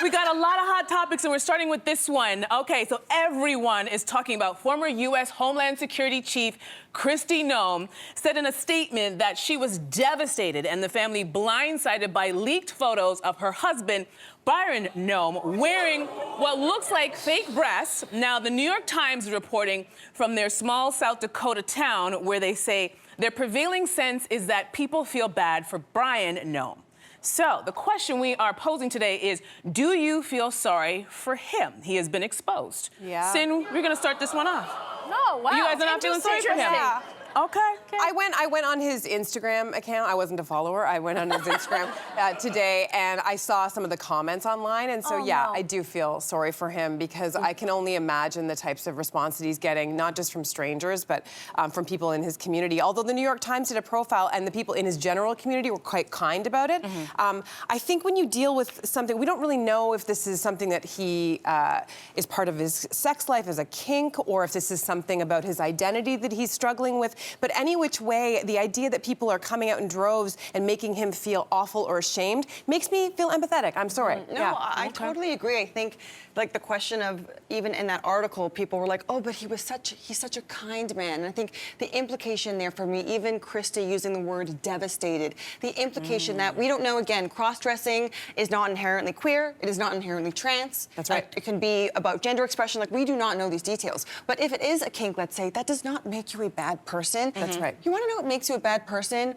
We got a lot of hot topics, and we're starting with this one. Okay, so everyone is talking about former US Homeland Security Chief Kristi Noem said in a statement that she was devastated and the family blindsided by leaked photos of her husband, Byron Noem, wearing what looks like fake breasts. Now, the New York Times is reporting from their small South Dakota town where they say their prevailing sense is that people feel bad for Byron Noem. So the question we are posing today is, do you feel sorry for him? He has been exposed. Yeah. Sin, we're gonna start this one off. No, wow. You guys are not feeling sorry for him? Yeah. Okay. I went on his Instagram account. I wasn't a follower. I went on his Instagram today, and I saw some of the comments online. And so, no. I do feel sorry for him because I can only imagine the types of response that he's getting, not just from strangers, but from people in his community. Although the New York Times did a profile, and the people in his general community were quite kind about it. I think when you deal with something, we don't really know if this is something that he is part of his sex life as a kink, or if this is something about his identity that he's struggling with. But any which way, the idea that people are coming out in droves and making him feel awful or ashamed makes me feel empathetic. I'm sorry. No, I totally agree. I think, like, the question of, even in that article, people were like, oh, but he's such a kind man. And I think the implication there for me, even Kristi using the word devastated, the implication that we don't know, again, cross-dressing is not inherently queer, it is not inherently trans. That's right. It can be about gender expression, like, we do not know these details. But if it is a kink, let's say, that does not make you a bad person. That's right. You want to know what makes you a bad person?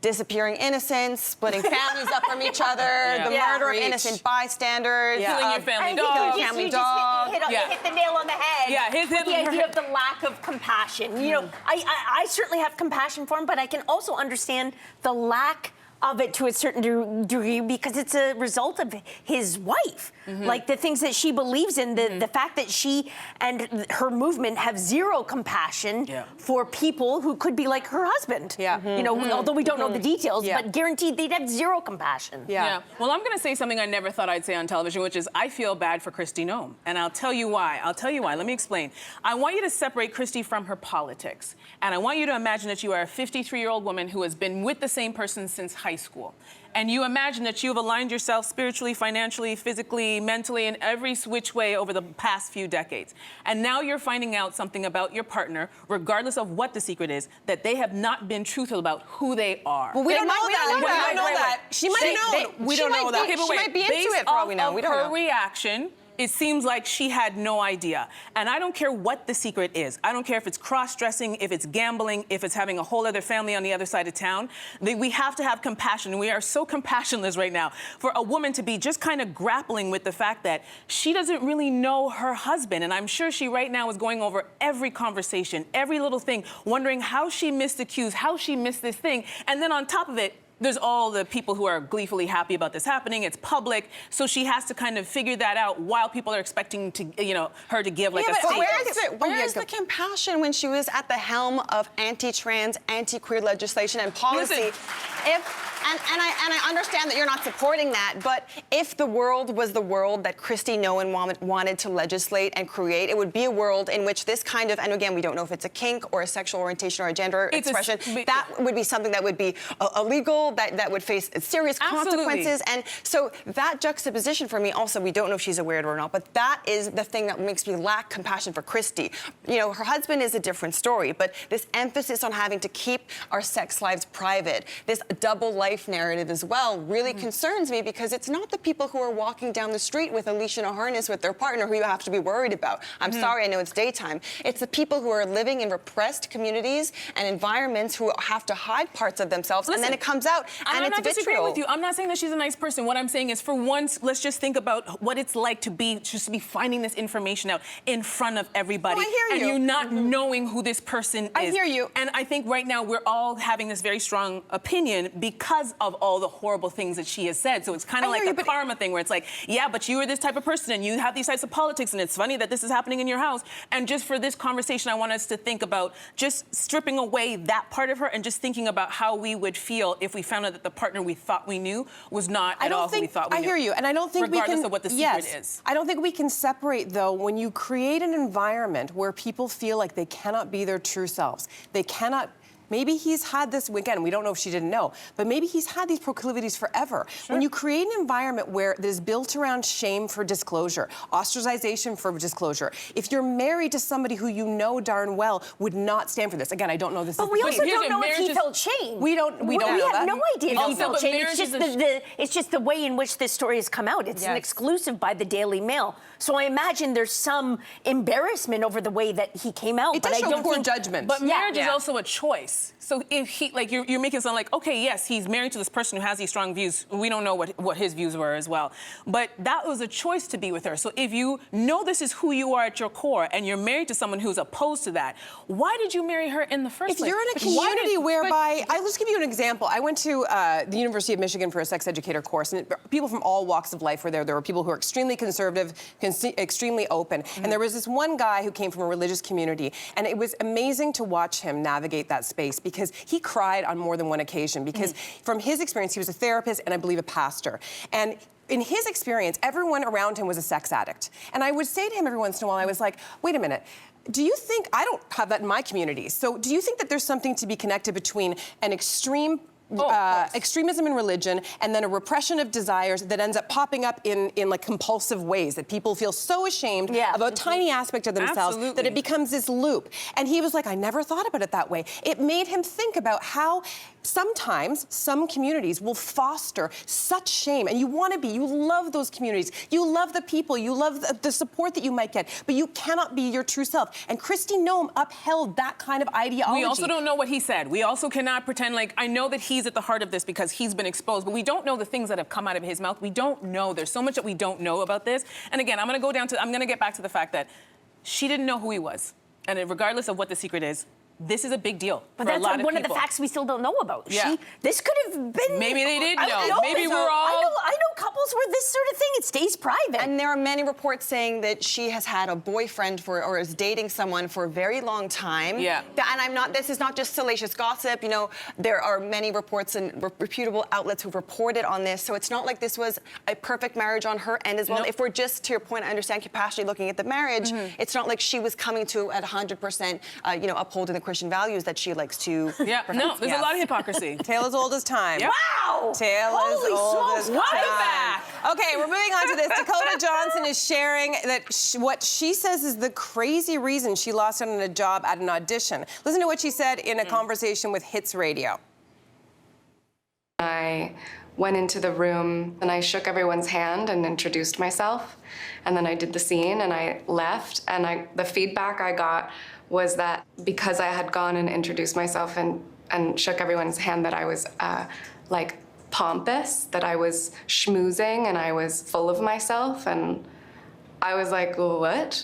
Disappearing innocents, splitting families up from each other, the murder of innocent bystanders, killing your family dog. You just hit the nail on the head. Yeah, the idea of the lack of compassion. You know, I certainly have compassion for him, but I can also understand the lack of it to a certain degree because it's a result of his wife. Like the things that she believes in, the fact that she and her movement have zero compassion for people who could be like her husband. You know, although we don't know the details, but guaranteed they'd have zero compassion. Well, I'm gonna say something I never thought I'd say on television, which is I feel bad for Kristi Noem. And I'll tell you why. Let me explain. I want you to separate Kristi from her politics. And I want you to imagine that you are a 53-year-old woman who has been with the same person since high school. And you imagine that you've aligned yourself spiritually, financially, physically, mentally, in every which way over the past few decades. And now you're finding out something about your partner, regardless of what the secret is, that they have not been truthful about who they are. Well, we don't know that. We don't know that. She might have known. We don't know that. She might be into it for all we know. We don't know. Her reaction, it seems like she had no idea. And I don't care what the secret is. I don't care if it's cross-dressing, if it's gambling, if it's having a whole other family on the other side of town. We have to have compassion. We are so compassionless right now for a woman to be just kind of grappling with the fact that she doesn't really know her husband. And I'm sure she right now is going over every conversation, every little thing, wondering how she missed the cues, how she missed this thing. And then on top of it, there's all the people who are gleefully happy about this happening. It's public, so she has to kind of figure that out while people are expecting to, her to give like a statement. Where is the compassion when she was at the helm of anti-trans, anti-queer legislation and policy? Listen. And I understand that you're not supporting that, but if the world was the world that Kristi Noem wanted to legislate and create, it would be a world in which this kind of, and again, we don't know if it's a kink or a sexual orientation or a gender expression, that would be something that would be illegal, that would face serious consequences. And so that juxtaposition for me also, we don't know if she's aware of it or not, but that is the thing that makes me lack compassion for Kristi. You know, her husband is a different story, but this emphasis on having to keep our sex lives private, this double life narrative as well, really concerns me because it's not the people who are walking down the street with a leash and a harness with their partner who you have to be worried about. I'm sorry, I know it's daytime. It's the people who are living in repressed communities and environments who have to hide parts of themselves, and then it comes out. And I'm it's not disagreeing vitriol. with you. I'm not saying that she's a nice person. What I'm saying is, for once, let's just think about what it's like to be finding this information out in front of everybody. No, I hear you. And you not knowing who this person is. I hear you. And I think right now we're all having this very strong opinion because of all the horrible things that she has said. So it's kind of like the karma thing where it's like, yeah, but you are this type of person and you have these types of politics and it's funny that this is happening in your house. And just for this conversation, I want us to think about just stripping away that part of her and just thinking about how we would feel if we found out that the partner we thought we knew was not at all who we thought we knew. I hear you, and I don't think regardless of what the secret is. I don't think we can separate, though, when you create an environment where people feel like they cannot be their true selves, they cannot maybe he's had this, again, we don't know if she didn't know, but maybe he's had these proclivities forever. When you create an environment where that is built around shame for disclosure, ostracization for disclosure, if you're married to somebody who you know darn well would not stand for this. Again, I don't know this. But we also don't know if he felt shame. We don't know We have that. no idea if he felt shame. It's It's just the way in which this story has come out. It's an exclusive by the Daily Mail. So I imagine there's some embarrassment over the way that he came out. It does show poor judgment. But marriage is also a choice. So if he, like, you're making it sound like, okay, yes, he's married to this person who has these strong views. We don't know what his views were as well. But that was a choice to be with her. So if you know this is who you are at your core and you're married to someone who's opposed to that, why did you marry her in the first place? If you're in a community whereby, I'll just give you an example. I went to the University of Michigan for a sex educator course, and people from all walks of life were there. There were people who were extremely conservative, extremely open. And there was this one guy who came from a religious community, and it was amazing to watch him navigate that space because he cried on more than one occasion because from his experience, he was a therapist and I believe a pastor. And in his experience, everyone around him was a sex addict. And I would say to him every once in a while, I was like, wait a minute, do you think, I don't have that in my community, so do you think that there's something to be connected between an extreme extremism in religion and then a repression of desires that ends up popping up in like compulsive ways that people feel so ashamed of a tiny aspect of themselves that it becomes this loop. And he was like, I never thought about it that way. It made him think about how sometimes some communities will foster such shame, and you love those communities, you love the people, you love the support that you might get, but you cannot be your true self. And Kristi Noem upheld that kind of ideology. We also don't know what he said. We also cannot pretend like, I know that he's at the heart of this because he's been exposed, but we don't know the things that have come out of his mouth. We don't know. There's so much that we don't know about this. And again, I'm going to get back to the fact that she didn't know who he was. And regardless of what the secret is, this is a big deal. But for that's a lot of one people. of the facts we still don't know about. Yeah. This could have been. Maybe they did know. Maybe we're all. I know couples where this sort of thing, it stays private. And there are many reports saying that she has had a boyfriend or is dating someone for a very long time. Yeah. And this is not just salacious gossip. You know, there are many reports and reputable outlets who've reported on this. So it's not like this was a perfect marriage on her end as well. Nope. If we're just, to your point, I understand compassionately looking at the marriage, it's not like she was coming to at 100%, upholding the Christian values that she likes to. Yeah, no, there's a lot of hypocrisy. Tale as old as time. Yep. Wow! Tale as old as time. Welcome back. Okay, we're moving on to this. Dakota Johnson is sharing that what she says is the crazy reason she lost out on a job at an audition. Listen to what she said in a conversation with Hits Radio. I went into the room and I shook everyone's hand and introduced myself. And then I did the scene and I left. And the feedback I got was that because I had gone and introduced myself and shook everyone's hand, that I was like pompous, that I was schmoozing and I was full of myself. And I was like, what?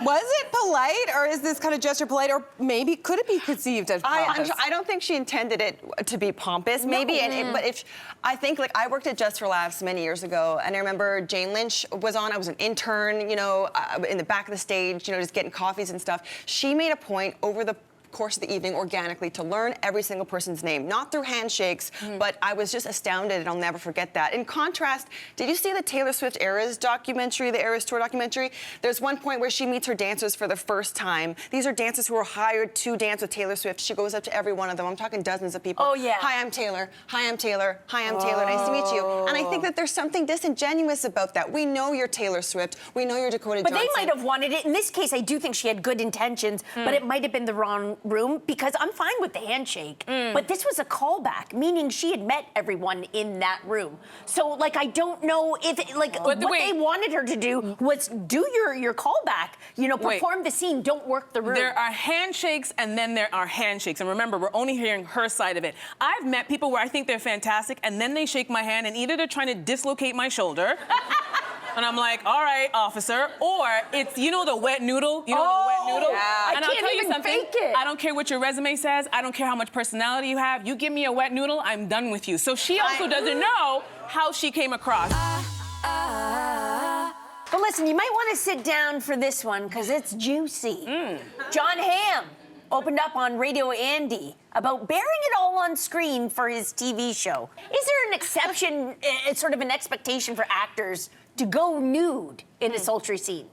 Was it polite, or is this kind of gesture polite, or maybe could it be conceived as pompous? I don't think she intended it to be pompous, maybe. But if I think, like, I worked at Just for Laughs many years ago, and I remember Jane Lynch was on. I was an intern, you know, in the back of the stage, you know, just getting coffees and stuff. She made a point over the course of the evening organically to learn every single person's name, not through handshakes, but I was just astounded, and I'll never forget that. In contrast, did you see the Taylor Swift Eras documentary, the Eras Tour documentary? There's one point where she meets her dancers for the first time. These are dancers who were hired to dance with Taylor Swift. She goes up to every one of them. I'm talking dozens of people. Oh, yeah. Hi, I'm Taylor. Hi, I'm Taylor. Hi, I'm Taylor. Nice to meet you. And I think that there's something disingenuous about that. We know you're Taylor Swift. We know you're Dakota Johnson. But they might have wanted it. In this case, I do think she had good intentions, but it might have been the wrong room, because I'm fine with the handshake, but this was a callback, meaning she had met everyone in that room. So, like, I don't know if, what they wanted her to do was do your callback, you know, perform the scene, don't work the room. There are handshakes and then there are handshakes. And remember, we're only hearing her side of it. I've met people where I think they're fantastic, and then they shake my hand, and either they're trying to dislocate my shoulder, and I'm like, all right, officer, or it's, you know, the wet noodle? You know the wet noodle? Yeah. And I I'll can't tell you even something. fake it. I don't care what your resume says. I don't care how much personality you have. You give me a wet noodle, I'm done with you. So she also doesn't know how she came across. But listen, you might want to sit down for this one, because it's juicy. Jon Hamm opened up on Radio Andy about bearing it all on screen for his TV show. Is there an exception, sort of an expectation for actors to go nude in a sultry scene?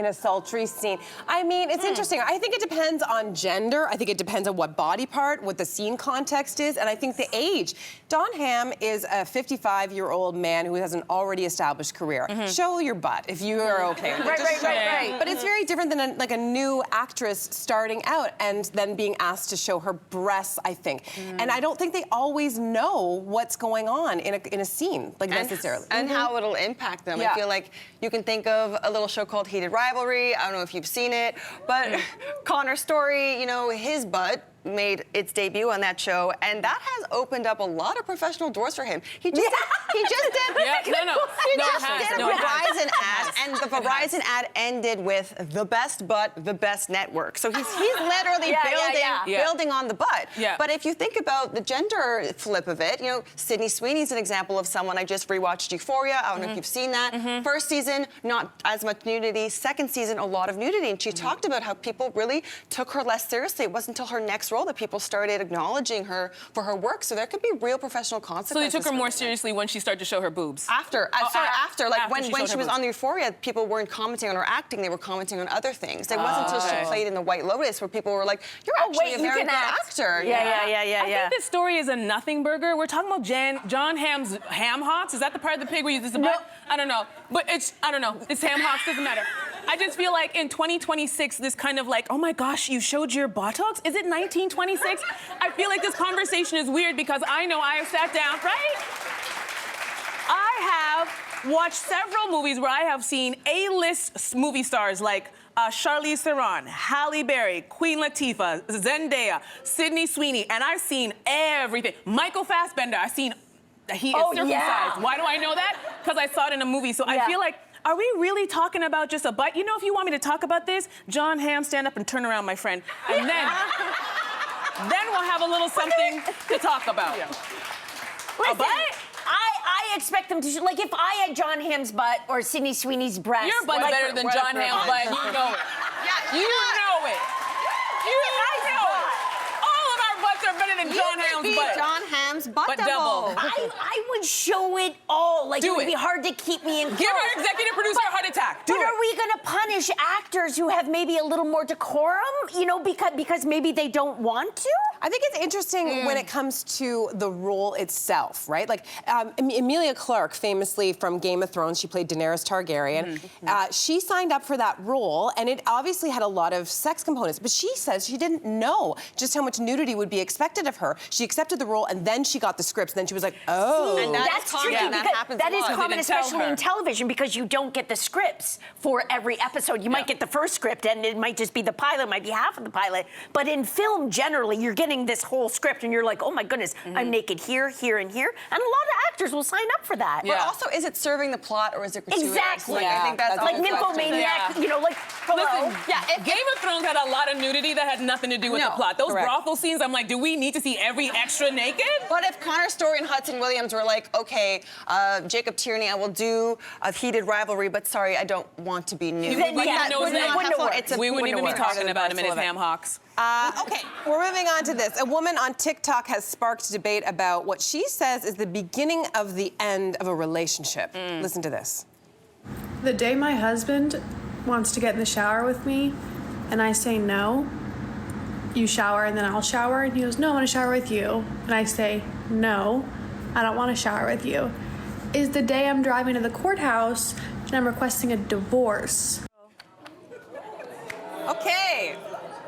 in a sultry scene. I mean, it's interesting. I think it depends on gender. I think it depends on what body part, what the scene context is, and I think the age. Jon Hamm is a 55-year-old man who has an already established career. Show your butt if you are okay with it. Right. But it's very different than like a new actress starting out and then being asked to show her breasts, I think. And I don't think they always know what's going on in a scene, like necessarily. And how it'll impact them. Yeah. I feel like you can think of a little show called Heated Rivalry. I don't know if you've seen it, but Connor's story, you know, his butt made its debut on that show, and that has opened up a lot of professional doors for him. He just did a Verizon ad, and the Verizon ad ended with the best butt, the best network. So he's literally building on the butt. Yeah. But if you think about the gender flip of it, you know, Sydney Sweeney's an example of someone. I just rewatched Euphoria. I don't know if you've seen that. First season, not as much nudity. Second season, a lot of nudity, and she talked about how people really took her less seriously. It wasn't until her next role that people started acknowledging her for her work. So there could be real professional consequences. So they took her more seriously when she started to show her boobs? After. Like when she was boobs. on Euphoria, people weren't commenting on her acting, they were commenting on other things. It wasn't until she played in The White Lotus where people were like, you're actually a very good actor. Yeah. I think this story is a nothing burger. We're talking about Jon Hamm's ham hocks. Is that the part of the pig where you use the butt? I don't know. But I don't know. It's ham hocks, doesn't matter. I just feel like in 2026, this kind of like, oh my gosh, you showed your buttocks? Is it 1926? I feel like this conversation is weird because I know I have sat down, right? I have watched several movies where I have seen A-list movie stars like Charlize Theron, Halle Berry, Queen Latifah, Zendaya, Sydney Sweeney, and I've seen everything. Michael Fassbender, I've seen, he is circumcised. Yeah. Why do I know that? Because I saw it in a movie. So I feel like, are we really talking about just a butt? You know, if you want me to talk about this, Jon Hamm, stand up and turn around, my friend. And then we'll have a little something to talk about. Listen, A butt? I expect them to, like, if I had Jon Hamm's butt or Sydney Sweeney's breast. Your butt's like, better than Jon Hamm's butt. You know it. You know it. You know it. All of our butts are better than Jon Hamm's butt. Jon Hamm's butt But double. double. I would show it all. Like, Do it would it. be hard to keep me in Give our executive producer a heart attack. Do But it. are we going to punish actors who have maybe a little more decorum, you know, because maybe they don't want to? I think it's interesting when it comes to the role itself, right? Like Emilia Clarke, famously from Game of Thrones, she played Daenerys Targaryen. She signed up for that role, and it obviously had a lot of sex components. But she says she didn't know just how much nudity would be expected of her. She accepted the role, and then she got the scripts. Then she was like, oh. And That's tricky That because happens that a is lot. common, They didn't tell especially her. in television, because you don't get the scripts for every episode. You might get the first script, and it might just be the pilot, might be half of the pilot. But in film, generally, you're getting this whole script, and you're like, oh my goodness, I'm naked here, here, and here. And a lot of actors will sign up for that. But also, is it serving the plot or is it gratuitous? Exactly. Like, I think that's That's Like the question. nymphomaniac, you know, like, hello. Listen, Game of Thrones had a lot of nudity that had nothing to do with the plot. Those brothel scenes, I'm like, do we need to see every extra naked? But if Connor Story and Hudson Williams were like, okay, Jacob Tierney, I will do a Heated Rivalry, but sorry, I don't want to be nude. Then, Like, yeah, he knows wouldn't- that. wouldn't work. We wouldn't even be talking about him and his ham hocks. Okay, we're moving on to this. A woman on TikTok has sparked debate about what she says is the beginning of the end of a relationship. Listen to this. The day my husband wants to get in the shower with me and I say no, you shower and then I'll shower, and he goes, no, I want to shower with you. And I say, no, I don't want to shower with you, is the day I'm driving to the courthouse and I'm requesting a divorce. Okay,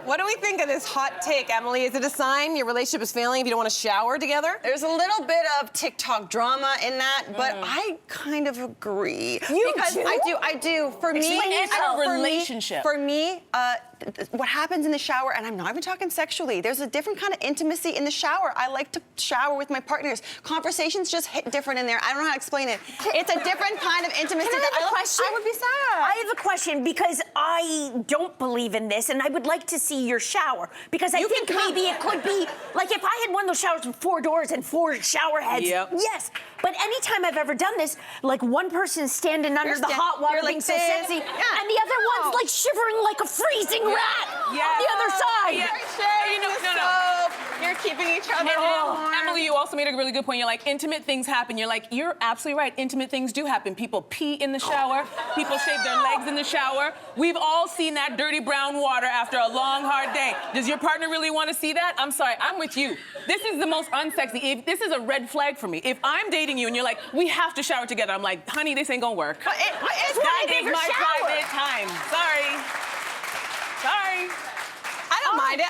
what do we think of this hot take, Emily? Is it a sign your relationship is failing if you don't want to shower together? There's a little bit of TikTok drama in that, but I kind of agree. You because do? I do. For me, Explain yourself. for me- Relationship. For me, what happens in the shower, and I'm not even talking sexually, there's a different kind of intimacy in the shower. I like to shower with my partners. Conversations just hit different in there. I don't know how to explain it. It's a different kind of intimacy. Can I that have a question? I would be sad. I have a question because I don't believe in this, and I would like to see your shower because I think maybe it could be like if I had one of those showers with 4 doors and 4 shower heads. Yep. Yes, but anytime I've ever done this, like one person's standing under the hot water you're like being so this. sexy, and the other one's like shivering like a freezing rat on the other side. Yeah. You know, no. You're keeping each other warm. Emily, you also made a really good point. You're like, intimate things happen. You're like, you're absolutely right. Intimate things do happen. People pee in the shower. People shave their legs in the shower. We've all seen that dirty brown water after a long, hard day. Does your partner really want to see that? I'm sorry, I'm with you. This is the most unsexy. This is a red flag for me. If I'm dating you and you're like, we have to shower together, I'm like, honey, this ain't gonna work. But it's That one is bigger my shower. private time. Sorry. I don't mind it.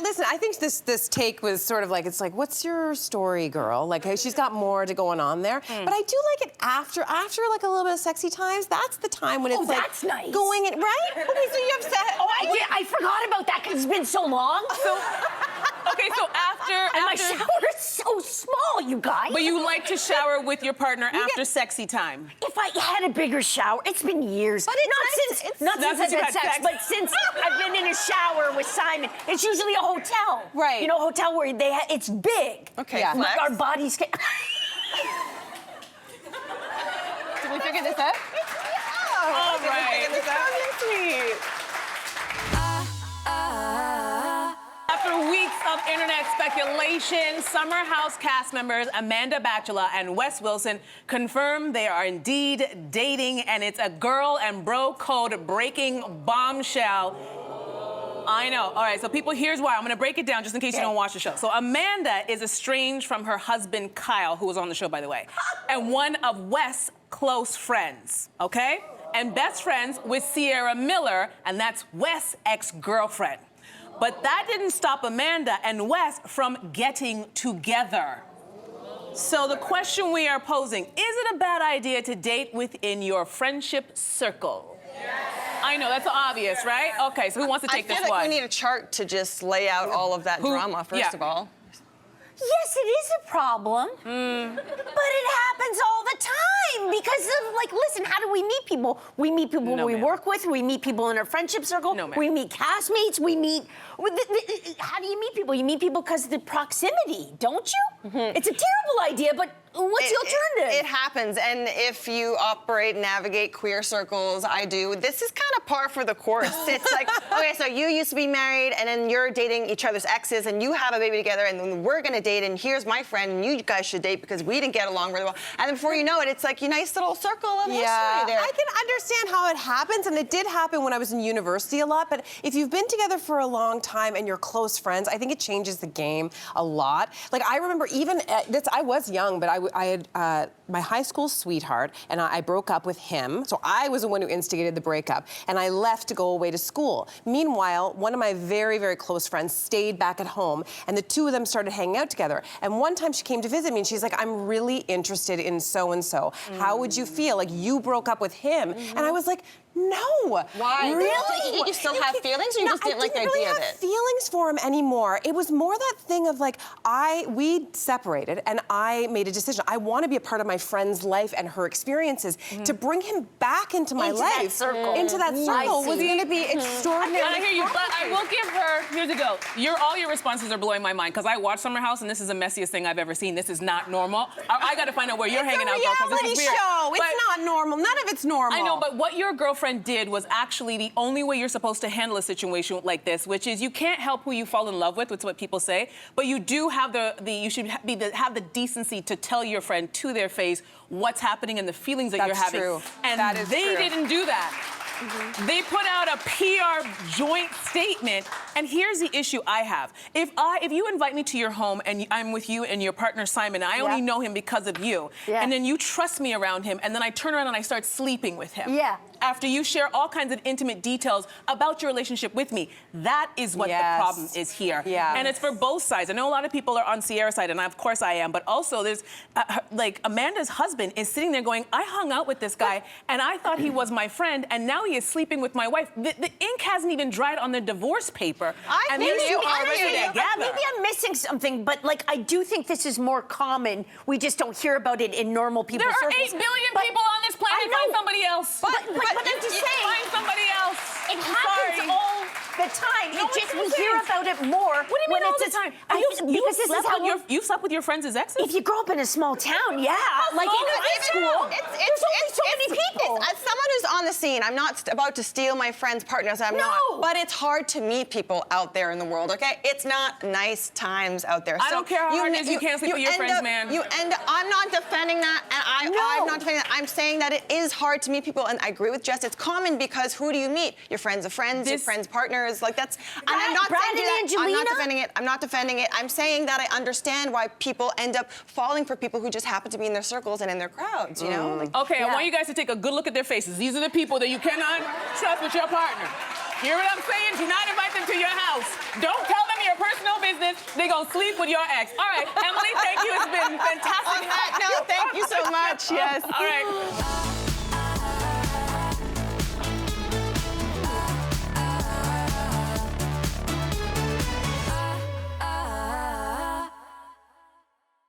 Listen, I think this take was sort of like, it's like, what's your story, girl? Like, hey, she's got more to going on there. But I do like it after like a little bit of sexy times. That's the time when it's like that's nice. going in, right? Okay, so you have sex. Oh, I forgot about that because it's been so long. Okay, so And my shower is so small, you guys. But you like to shower with your partner after sexy time. If I had a bigger shower, it's been years. But not since I've had sex, but since I've been in a shower with Simon. It's usually a hotel. Right. You know, a hotel where it's big. Okay, Yeah. flex. Our bodies can... Did we figure this out? All right. After weeks of internet speculation, Summer House cast members Amanda Batula and Wes Wilson confirm they are indeed dating, and it's a girl and bro code breaking bombshell. I know. All right, so people, here's why. I'm going to break it down just in case you don't watch the show. So Amanda is estranged from her husband, Kyle, who was on the show, by the way, and one of Wes' close friends, okay? And best friends with Sierra Miller, and that's Wes' ex-girlfriend. But that didn't stop Amanda and Wes from getting together. So the question we are posing, is it a bad idea to date within your friendship circle? I know, that's obvious, right? Okay, so who wants to take this I feel one? like we need a chart to just lay out all of that drama, first of all. Yes, it is a problem. But it happens all the time because of, like, listen, how do we meet people? We meet people No, we ma'am. work with. We meet people in our friendship circle. No, ma'am. We meet castmates. We meet... How do you meet people? You meet people because of the proximity, don't you? It's a terrible idea, but what's the alternative? It happens, and if you operate, navigate queer circles, I do, this is kind of par for the course. It's like, okay, so you used to be married, and then you're dating each other's exes, and you have a baby together, and then we're gonna date, and here's my friend, and you guys should date because we didn't get along really well. And then before you know it, it's like a nice little circle of history there. I can understand how it happens, and it did happen when I was in university a lot, but if you've been together for a long time and you're close friends, I think it changes the game a lot. Like, I remember even, I was young, but I had my high school sweetheart, and I broke up with him, so I was the one who instigated the breakup, and I left to go away to school. Meanwhile, one of my very, very close friends stayed back at home, and the two of them started hanging out together. And one time she came to visit me, and she's like, I'm really interested in so-and-so. How would you feel? Like, you broke up with him. And I was like, no. Why? Really? Did you still have feelings, or you just didn't like the I didn't really idea of have it? feelings for him anymore. It was more that thing of like, we separated, and I made a decision. I want to be a part of my friend's life and her experiences. To bring him back into my Into life, that circle. into that circle, was see. going to be extraordinary. I hear you, but I will give her, here's the go. All your responses are blowing my mind, because I watched Summer House, and this is the messiest thing I've ever seen. This is not normal. I got to find out where you're hanging out, girl, because this reality is weird. show. But- It's not normal. None of it's normal. I know, but what your girlfriend did was actually the only way you're supposed to handle a situation like this, which is you can't help who you fall in love with. That's what people say. But you do have you should have the decency to tell your friend to their face what's happening and the feelings that you're That's having. true. And That is they true. didn't do that. They put out a PR joint statement, and here's the issue I have. If you invite me to your home and I'm with you and your partner Simon, I only know him because of you, and then you trust me around him, and then I turn around and I start sleeping with him. Yeah. After you share all kinds of intimate details about your relationship with me, that is what the problem is here. Yeah. And it's for both sides. I know a lot of people are on Sierra's side, and of course I am, but also there's, like, Amanda's husband is sitting there going, I hung out with this guy, and I thought he was my friend, and now he is sleeping with my wife. The ink hasn't even dried on the divorce paper. And they're still already together. Maybe I'm missing something, but like I do think this is more common. We just don't hear about it in normal people's There are circles. 8 billion But- people on this planet. I know. Find somebody else. But I'm just saying. Find somebody else. It I'm happens sorry. all the time. No, It just we it's hear insane. about it more What do you when mean all it's the a time? because this is how You've slept with your friends' exes? if you grow up in a small town, yeah, like in small high is it? school, there's only so many people. As someone who's on the scene, I'm not about to steal my friends' partners. I'm No. not. But it's hard to meet people out there in the world. Okay, it's not nice times out there. I don't care how hard it is you can't sleep with your end friends, up- man. I'm not defending that, and I'm not defending that. I'm saying that it is hard to meet people, and I agree with Jess. It's common because who do you meet? Your friends of friends, your friends' partners. Like that's. And I'm not Brad saying and that. I'm not Angelina? defending it. I'm not defending it. I'm saying that I understand why people end up falling for people who just happen to be in their circles and in their crowds. You know. Like, Okay, I want you guys to take a good look at their faces. These are the people that you cannot trust with your partner. Hear what I'm saying? Do not invite them to your house. Don't tell them your personal business. They're gonna sleep with your ex. All right, Emilie, thank you. It's been fantastic. on that note, thank you so much. Yes. All right.